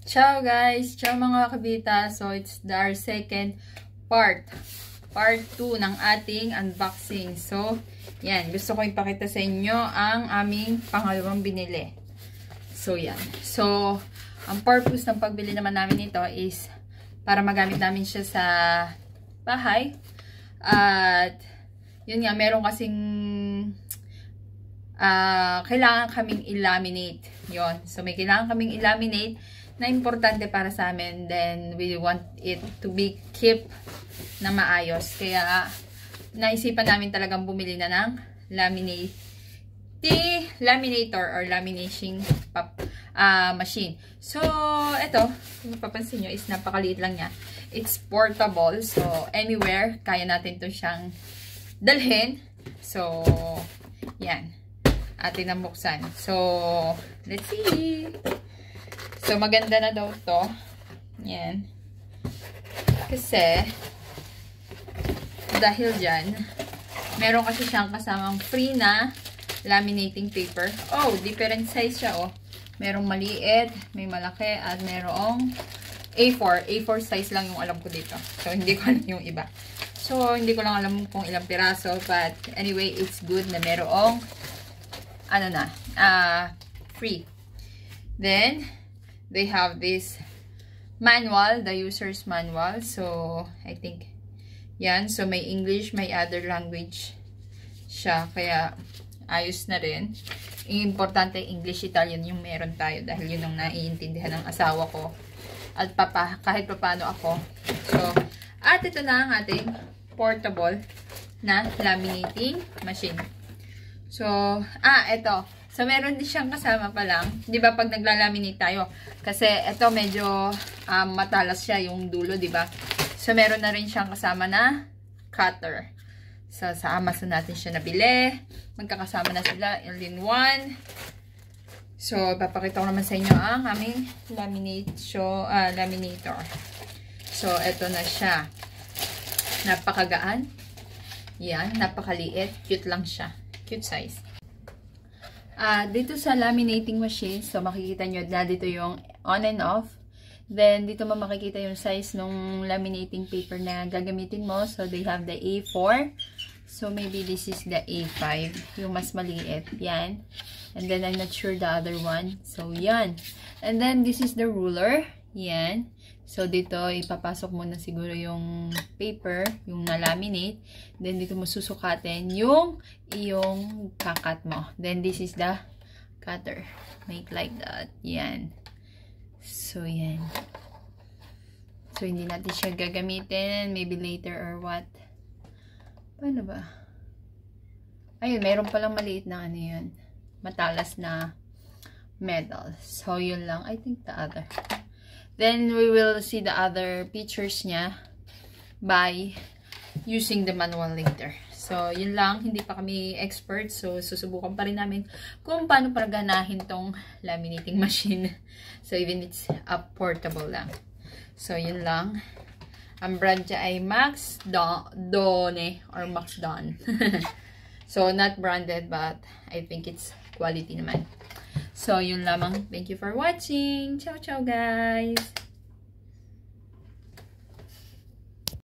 Ciao guys! Ciao mga kabita! So it's our second part. Part 2 ng ating unboxing. So, yan. Gusto ko ipakita sa inyo ang aming pangalawang binili. So, yan. So, ang purpose ng pagbili naman namin ito is para magamit namin siya sa bahay. At, yun nga, meron kasing kailangan kaming i-laminate. Yun. So, may kailangan kaming i-laminate na importante para sa amin. Then, we want it to be keep na maayos. Kaya, naisipan namin talagang bumili na ng laminator or laminating machine. So, ito, kung mapapansin nyo, is napakaliit lang niya. It's portable. So, anywhere, kaya natin to siyang dalhin. So, yan. Atin ang buksan. So, let's see. So, maganda na daw to. Yan. Kasi, dahil dyan, meron kasi siyang kasamang free na laminating paper. Oh, different size siya, oh. Merong maliit, may malaki, at merong A4. A4 size lang yung alam ko dito. So, hindi ko alam yung iba. So, hindi ko lang alam kung ilang piraso. But, anyway, it's good na merong free. Then, they have this manual, the user's manual. So, I think, yan. So, may English, may other language siya. Kaya, ayos na rin. Importante, English, Italian yung meron tayo. Dahil yun ang naiintindihan ng asawa ko. At kahit papano ako. So, at ito na ang ating portable na laminating machine. So, ito. So, meron din siyang kasama pa lang. Di ba pag naglalaminate tayo? Kasi, ito medyo matalas siya yung dulo, di ba? So, meron na rin siyang kasama na cutter. So, sa Amazon natin siya nabili. Magkakasama na sila all-in-one. So, papakita ko naman sa inyo ang aming laminator. So, ito na siya. Napakagaan. Yan, napakaliit. Cute lang siya. Cute size. Dito sa laminating machine, so makikita nyo na dito yung on and off. Then, dito mo makikita yung size ng laminating paper na gagamitin mo. So, they have the A4. So, maybe this is the A5. Yung mas maliit. Yan. And then, I'm not sure the other one. So, yan. And then, this is the ruler. Yan. So, dito, ipapasok mo na siguro yung paper, yung na-laminate. Then, dito mo susukatin yung iyong kakat mo. Then, this is the cutter. Make like that. Yan. So, yan. So, hindi natin siya gagamitin. Maybe later or what. Paano ba? Ayun, mayroon palang maliit na ano yun. Matalas na metal. So, yun lang. I think the other. Then, we will see the other features niya by using the manual later. So, yun lang. Hindi pa kami expert. So, susubukan pa rin namin kung paano paraganahin tong laminating machine. So, even it's portable lang. So, yun lang. Ang brand niya ay Max Done or Max Done. So, not branded but I think it's quality naman. So, yun lamang. Thank you for watching. Ciao, ciao, guys!